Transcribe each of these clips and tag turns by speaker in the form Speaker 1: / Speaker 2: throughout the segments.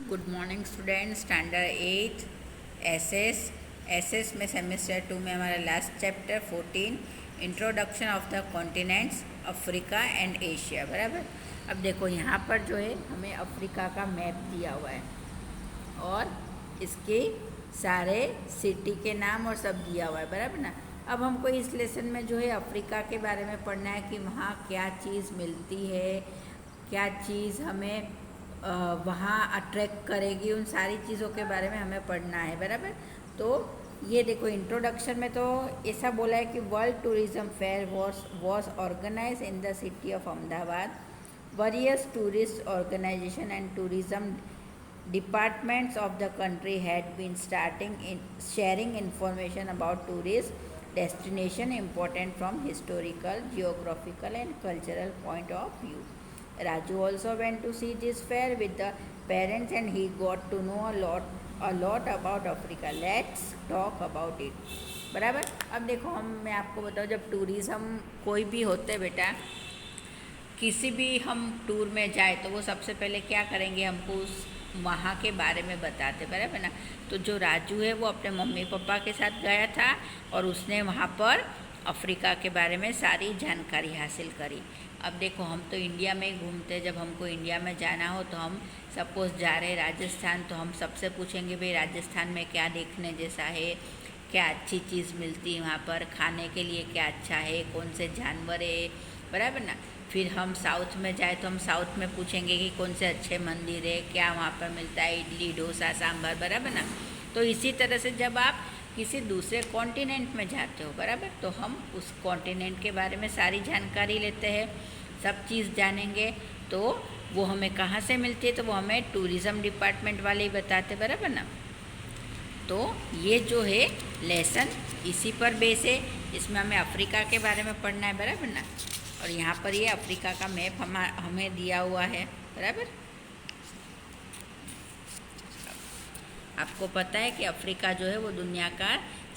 Speaker 1: Good morning student standard 8 SS में semester 2 में हमारा last chapter 14 introduction of the continents Africa and Asia. बराबर। अब देखो यहाँ पर जो है हमें अफ्रीका का मैप दिया हुआ है और इसके सारे सिटी के नाम और सब दिया हुआ है। बराबर ना। अब हमको इस लेसन में जो है अफ्रीका के बारे में पढ़ना है कि वहाँ क्या चीज़ मिलती है, क्या चीज़ हमें वहाँ अट्रैक्ट करेगी, उन सारी चीज़ों के बारे में हमें पढ़ना है। बराबर। तो ये देखो इंट्रोडक्शन में तो ऐसा बोला है कि world tourism fair was organise in the city of Ahmedabad. Various tourist organisation and tourism departments of the country had been sharing information about tourist destination important from historical, geographical and cultural point of view. Raju also went to see this fair with the parents and he got to know a lot about Africa. Let's talk about it. बराबर। अब देखो मैं आपको बताऊँ, जब tourism कोई भी होते बेटा, किसी भी हम टूर में जाए तो वो सबसे पहले क्या करेंगे, हमको उस वहाँ के बारे में बताते। बराबर ना। तो जो राजू है वो अपने मम्मी पापा के साथ गया था और उसने वहाँ पर अफ्रीका के बारे में सारी जानकारी हासिल करी। अब देखो हम तो इंडिया में ही घूमते, जब हमको इंडिया में जाना हो तो हम सपोज़ जा रहे राजस्थान, तो हम सबसे पूछेंगे भाई राजस्थान में क्या देखने जैसा है, क्या अच्छी चीज़ मिलती है वहाँ पर, खाने के लिए क्या अच्छा है, कौन से जानवर है। बराबर ना। फिर हम साउथ में जाए तो हम साउथ में पूछेंगे कि कौन से अच्छे मंदिर है, क्या वहाँ पर मिलता है, इडली डोसा सांभर। बराबर ना। तो इसी तरह से जब आप किसी दूसरे कॉन्टिनेंट में जाते हो, बराबर, तो हम उस कॉन्टिनेंट के बारे में सारी जानकारी लेते हैं, सब चीज़ जानेंगे। तो वो हमें कहाँ से मिलती है, तो वो हमें टूरिज़्म डिपार्टमेंट वाले ही बताते। बराबर ना। तो ये जो है लेसन इसी पर बेस है, इसमें हमें अफ्रीका के बारे में पढ़ना है। बराबर ना। और यहाँ पर ये अफ्रीका का मैप हमें दिया हुआ है। बराबर। आपको पता है कि अफ्रीका जो है वो दुनिया का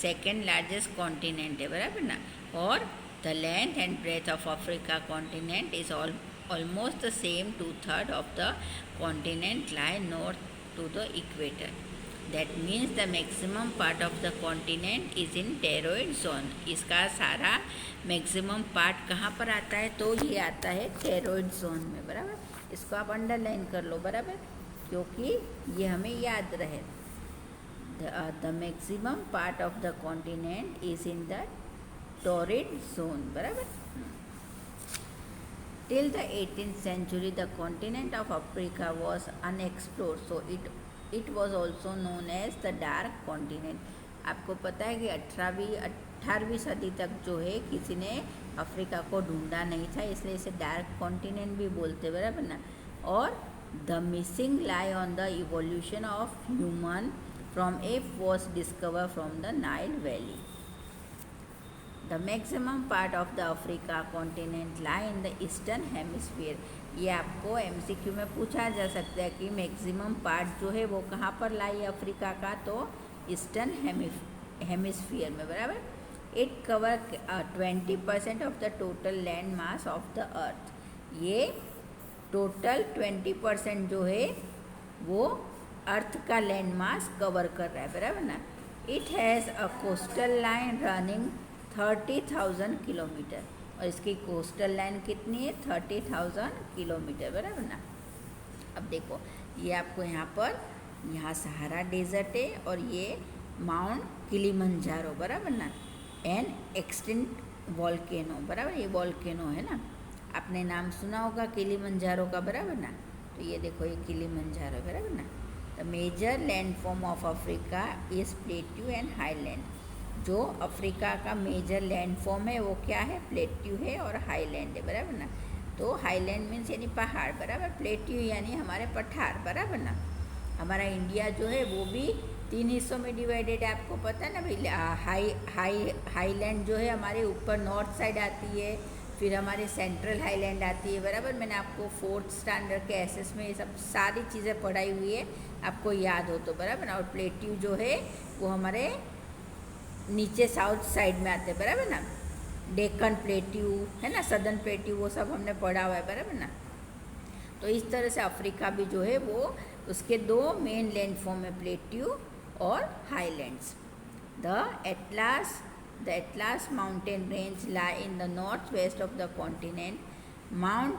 Speaker 1: सेकेंड लार्जेस्ट कॉन्टिनेंट है। बराबर ना। और the length and breadth of Africa continent is almost the same, 2/3 of the continent lie north to the equator. That means the maximum part of the continent is in torrid zone. इसका सारा maximum part कहाँ पर आता है, तो ये आता है टेरोइड जोन में। बराबर। इसको आप अंडरलाइन कर लो। बराबर। क्योंकि ये हमें याद रहे, the maximum part of the continent is in the torrid zone. बराबर। Till the 18th century the continent of Africa was unexplored, so it was also known as the dark continent. आपको पता है कि 18वीं सदी तक जो है किसी ने अफ्रीका को ढूंढा नहीं था, इसलिए इसे डार्क कॉन्टिनेंट भी बोलते। बराबर ना। और the missing lie on the evolution of human from app was discover from the Nile valley. The maximum part of the Africa continent lie in the eastern hemisphere. ये आपको MCQ में पूछा जा सकता है कि मैक्सिमम पार्ट जो है वो कहाँ पर लाई अफ्रीका का, तो ईस्टर्न हेमिस्फीयर में। बराबर। It cover 20% of the total land mass of the earth. ये टोटल 20% जो है वो अर्थ का लैंड मास कवर कर रहा है। बराबर ना। It has a coastal line running 30,000 kilometre, और इसकी कोस्टल लाइन कितनी है, 30,000 किलोमीटर। बराबर ना। अब देखो ये आपको यहाँ सहारा डेजर्ट है और ये माउंट किलिमंजारो। बराबर ना। N extinct volcano. बराबर। ये वॉल्केनो है ना, आपने नाम सुना होगा किलिमंजारो का। बराबर ना। तो ये देखो ये किलिमंजारो। बराबर ना। The major landform of Africa is plateau and highland. जो अफ्रीका का मेजर लैंडफॉर्म है वो क्या है, प्लेट्यू है और हाईलैंड है। बराबर ना। तो हाईलैंड मीन्स यानी पहाड़। बराबर। प्लेट्यू यानी हमारे पठार। बराबर ना। हमारा इंडिया जो है वो भी 3 हिस्सों में डिवाइडेड है, आपको पता है ना भाई। हाईलैंड जो है हमारे ऊपर नॉर्थ साइड आती है, फिर हमारे सेंट्रल हाईलैंड आती है। बराबर। मैंने आपको 4th स्टैंडर्ड के SS में ये सब सारी चीज़ें पढ़ाई हुई है, आपको याद हो तो। बराबर ना। और प्लेट्यू जो है वो हमारे नीचे साउथ साइड में आते हैं। बराबर ना। डेक्कन प्लेट्यू है ना, सदर्न प्लेट्यू, वो सब हमने पढ़ा हुआ है। बराबर ना। तो इस तरह से अफ्रीका भी जो है वो उसके दो मेन लैंडफॉर्म है, प्लेट्यू और highlands. The Atlas mountain range lie in the north west of the continent. Mount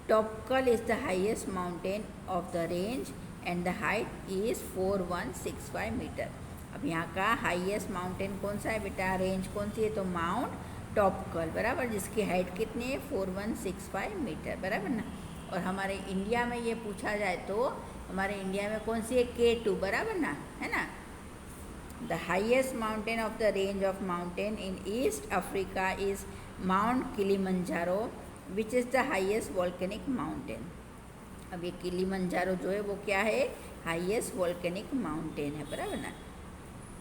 Speaker 1: Toubkal is the highest mountain of the range and the height is 4165 metre. अब यहाँ का हाईएस्ट माउंटेन कौन सा है बेटा, range कौन सी है, तो माउंट टॉपकल बराबर, जिसकी हाइट कितनी है 4165 मीटर बराबर ना। और हमारे इंडिया में ये पूछा जाए तो हमारे इंडिया में कौन सी है, K2 बराबर ना, है ना। The highest mountain of the range of mountain in east Africa is mount Kilimanjaro which is the highest volcanic mountain. अब ये किलिमंजारो जो है वो क्या है, हाईएस्ट वॉल्केनिक माउंटेन है बराबर ना।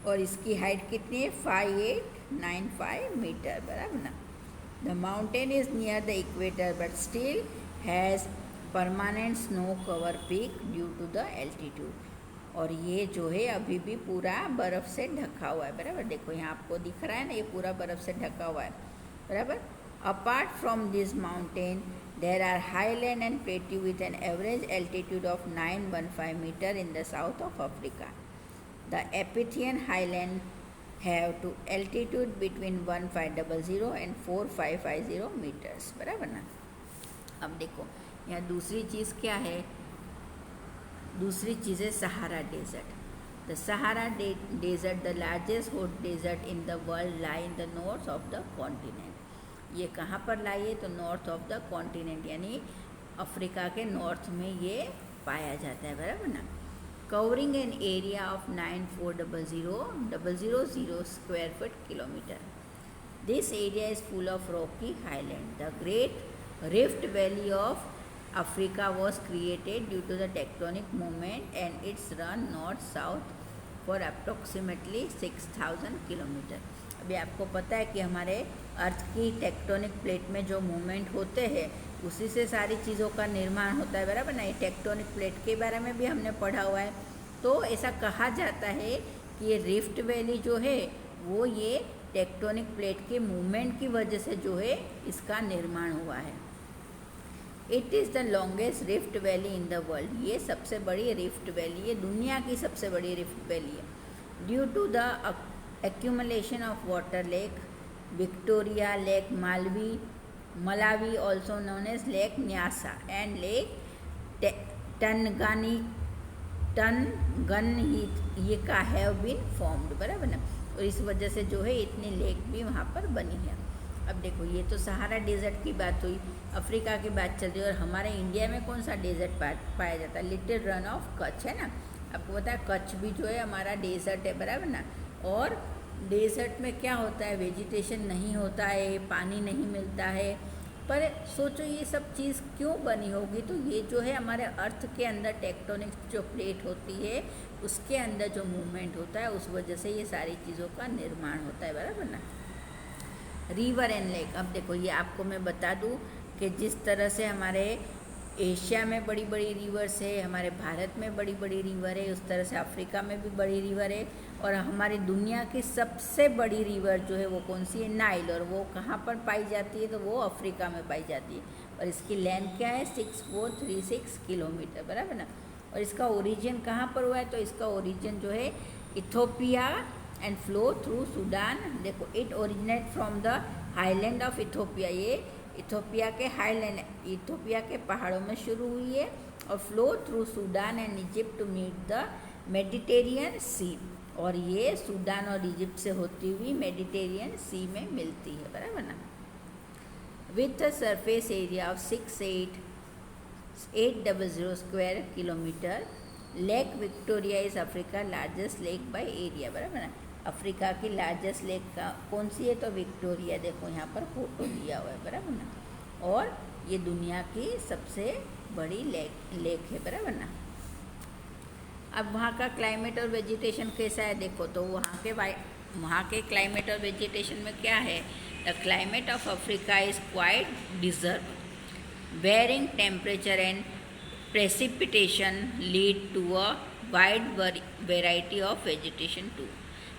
Speaker 1: और इसकी हाइट कितनी है 5895 मीटर बराबर ना। The mountain is near the equator but still has permanent snow cover peak due to the altitude. और ये जो है अभी भी पूरा बर्फ़ से ढका हुआ है बराबर। देखो यहाँ आपको दिख रहा है ना, ये पूरा बर्फ़ से ढका हुआ है बराबर। Apart from this mountain there are highland and plateau with an average altitude of 915 meter in the south of Africa. The Epithian highland have to altitude between 1500 and 4550 meters बराबर ना। अब देखो यहाँ दूसरी चीज़ क्या है, दूसरी चीज़ है Sahara desert. The Sahara desert, the largest hot desert in the world, lie in the north of the continent. ये कहाँ पर लाई है, तो नॉर्थ ऑफ द कॉन्टिनेंट यानी अफ्रीका के नॉर्थ में ये पाया जाता है बराबर ना। Covering an area of 9400,000 square foot kilometre. This area is full of rocky highland. The great rift valley of Africa was created due to the tectonic movement and its run north south for approximately 6000 kilometre. अभी आपको पता है कि हमारे अर्थ की tectonic plate में जो movement होते हैं उसी से सारी चीज़ों का निर्माण होता है बराबर ना। ये टेक्टोनिक प्लेट के बारे में भी हमने पढ़ा हुआ है। तो ऐसा कहा जाता है कि ये रिफ्ट वैली जो है वो ये टेक्टोनिक प्लेट के मूवमेंट की वजह से जो है इसका निर्माण हुआ है। It is the longest rift valley in the world. ये सबसे बड़ी रिफ्ट वैली है, दुनिया की सबसे बड़ी रिफ्ट वैली है। Due to the accumulation of water, lake Victoria, lake Malawi also known as lake Nyasa and lake Tanganyika have been formed बराबर ना। और इस वजह से जो है इतनी लेक भी वहाँ पर बनी है। अब देखो ये तो सहारा डेजर्ट की बात हुई, अफ्रीका की बात चल रही है। और हमारे इंडिया में कौन सा डेजर्ट पाया जाता है, लिटिल रन ऑफ कच्छ है ना। आपको पता है कच्छ भी जो है हमारा डेजर्ट है बराबर ना। और डेजर्ट में क्या होता है, वेजिटेशन नहीं होता है, पानी नहीं मिलता है। पर सोचो ये सब चीज़ क्यों बनी होगी, तो ये जो है हमारे अर्थ के अंदर टेक्टोनिक जो प्लेट होती है उसके अंदर जो मूवमेंट होता है उस वजह से ये सारी चीज़ों का निर्माण होता है बराबर ना। रिवर एंड लेक, अब देखो ये आपको मैं बता दूँ कि जिस तरह से हमारे एशिया में बड़ी बड़ी रिवर्स है, हमारे भारत में बड़ी बड़ी रिवर है, उस तरह से अफ्रीका में भी बड़ी रिवर है। और हमारी दुनिया की सबसे बड़ी रिवर जो है वो कौन सी है, नाइल। और वो कहाँ पर पाई जाती है, तो वो अफ्रीका में पाई जाती है। और इसकी लेंथ क्या है 6436 किलोमीटर बराबर ना। और इसका ओरिजिन कहाँ पर हुआ है, तो इसका ओरिजिन जो है Ethiopia and flow through Sudan. देखो it originate from the highland of Ethiopia. ये इथोपिया के हाईलैंड, इथोपिया के पहाड़ों में शुरू हुई है और flow through Sudan and Egypt to meet the Mediterranean sea. और ये सूडान और इजिप्ट से होती हुई मेडिटेरियन सी में मिलती है बराबर ना। With a surface area of 68800 square kilometre, lake Victoria is Africa largest lake by area बराबर ना। अफ्रीका की लार्जेस्ट लेक कौन सी है, तो विक्टोरिया। देखो यहाँ पर फोटो दिया हुआ है बराबर ना। और ये दुनिया की सबसे बड़ी लेक है बराबर ना। अब वहाँ का क्लाइमेट और वेजिटेशन कैसा है, देखो तो वहाँ के क्लाइमेट और वेजिटेशन में क्या है। The climate of Africa is quite डिजर्व, varying temperature and precipitation lead to a wide variety of vegetation too,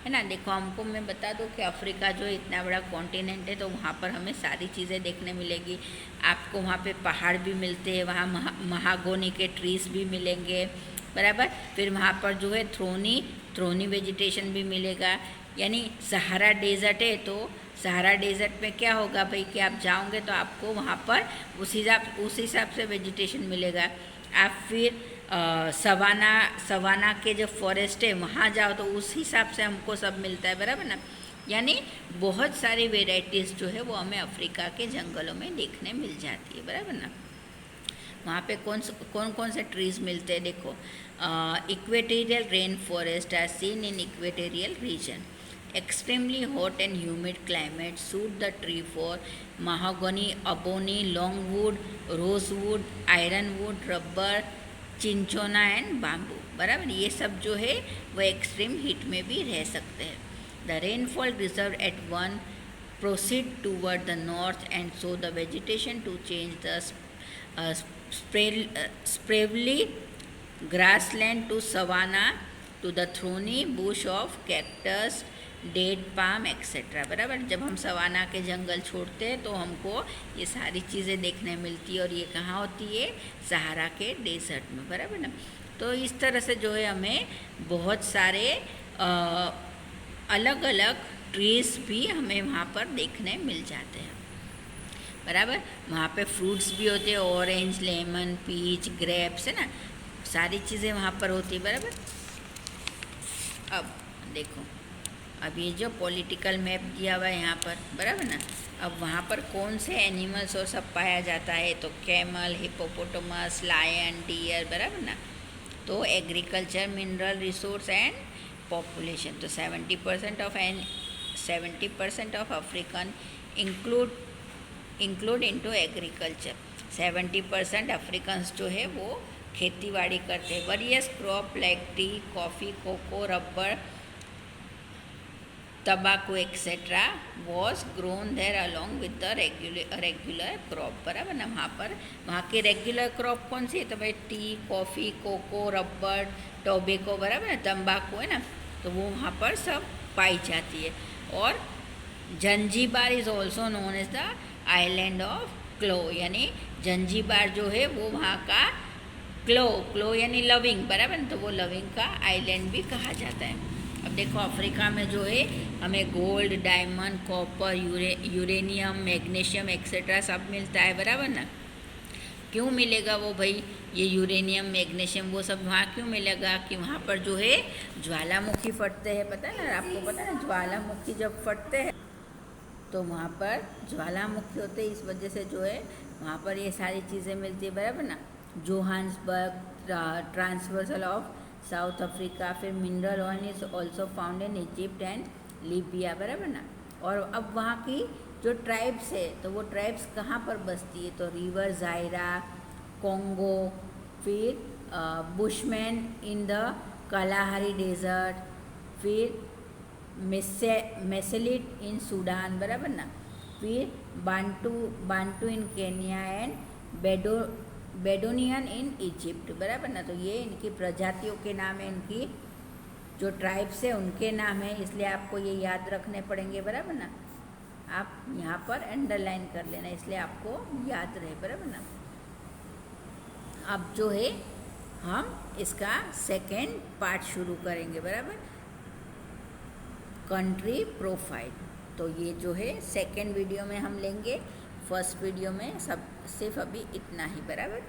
Speaker 1: है ना। देखो हमको मैं बता दूँ कि अफ्रीका जो इतना बड़ा कॉन्टिनेंट है तो वहाँ पर हमें सारी चीज़ें देखने मिलेगी। आपको वहाँ पे पहाड़ भी मिलते हैं, वहाँ महागोनी के ट्रीज़ भी मिलेंगे, बराबर। फिर वहाँ पर जो है थ्रोनी वेजिटेशन भी मिलेगा। यानी सहारा डेजर्ट है तो सहारा डेजर्ट में क्या होगा भाई कि आप जाओगे तो आपको वहाँ पर उस हिसाब से वेजिटेशन मिलेगा। आप फिर सवाना के जो फॉरेस्ट है वहाँ जाओ तो उस हिसाब से हमको सब मिलता है, बराबर ना। यानी बहुत सारी वेराइटीज़ जो है वो हमें अफ्रीका के जंगलों में देखने मिल जाती है, बराबर ना। वहाँ पे कौन से ट्रीज़ मिलते हैं देखो। Equatorial rain forest are seen in equatorial region. Extremely hot and humid climate suit the tree for mahogany, ebony, longwood, rosewood, ironwood, rubber, cinchona and bamboo, बराबर। ये सब जो है वो एक्सट्रीम हीट में भी रह सकते हैं। The rainfall reserve at one proceed toward the north and so the vegetation to change the spreadly grassland to savanna to the thorny bush of cactus, dead palm etcetera, बराबर। जब हम savanna के जंगल छोड़ते हैं तो हमको ये सारी चीज़ें देखने मिलती है और ये कहाँ होती है, सहारा के डेजर्ट में, बराबर ना। तो इस तरह से जो है हमें बहुत सारे अलग अलग ट्रीज़ भी हमें वहाँ पर देखने मिल जाते हैं, बराबर। वहाँ पे फ्रूट्स भी होते हैं, ऑरेंज, लेमन, पीच, ग्रेप्स, है ना, सारी चीज़ें वहाँ पर होती है, बराबर। अब देखो, अब ये जो पॉलिटिकल मैप दिया हुआ है यहाँ पर, बराबर ना। अब वहाँ पर कौन से एनिमल्स और सब पाया जाता है तो कैमल, हिपोपोटामस, लायन, डियर, बराबर ना। तो agriculture, mineral resource and population, तो 70% of African include into agriculture. 70% Africans जो है वो खेतीबाड़ी करते हैं। Various crop like tea, coffee, cocoa, rubber, tobacco etc. was grown there along with the regular crop, बराबर ना। वहाँ के रेगुलर क्रॉप कौन सी है तो भाई tea, coffee, cocoa, rubber, tobacco, बराबर ना, तंबाकू, है ना। तो वो वहाँ पर सब पाई जाती है। और Zanzibar is also known as the island of clove, यानी जंजीबार जो है वो वहाँ का क्लो यानी लविंग, बराबर। तो वो लविंग का आइलैंड भी कहा जाता है। अब देखो अफ्रीका में जो है हमें gold, diamond, copper, uranium, magnesium etcetera सब मिलता है, बराबर ना। क्यों मिलेगा वो भाई, ये यूरेनियम, मैग्नीशियम वो सब वहाँ क्यों मिलेगा कि वहाँ पर जो है ज्वालामुखी फटते हैं, पता है ना आपको, पता है ना, ज्वालामुखी जब फटते हैं तो वहाँ पर ज्वालामुखी होते हैं, इस वजह से जो है वहाँ पर ये सारी चीज़ें मिलती है, बराबर ना। Johannesburg, Transvaal of South Africa. फिर mineral oil is also found in Egypt and Libya, बराबर ना। और अब वहाँ की जो ट्राइब्स है तो वो ट्राइब्स कहाँ पर बसती है तो रिवर जायरा, कोंगो, फिर Bushman in the Kalahari desert, फिर मेसेलिट इन सूडान, बराबर ना। फिर Bantu in Kenya and Bedouin in Egypt, बराबर ना। तो ये इनकी प्रजातियों के नाम है, इनकी जो ट्राइब्स है उनके नाम है, इसलिए आपको ये याद रखने पड़ेंगे, बराबर ना। आप यहाँ पर अंडरलाइन कर लेना, इसलिए आपको याद रहे, बराबर ना। अब जो है हम इसका सेकेंड पार्ट शुरू करेंगे, बराबर, कंट्री प्रोफाइल। तो ये जो है सेकेंड वीडियो में हम लेंगे, फर्स्ट वीडियो में सब सिर्फ अभी इतना ही, बराबर।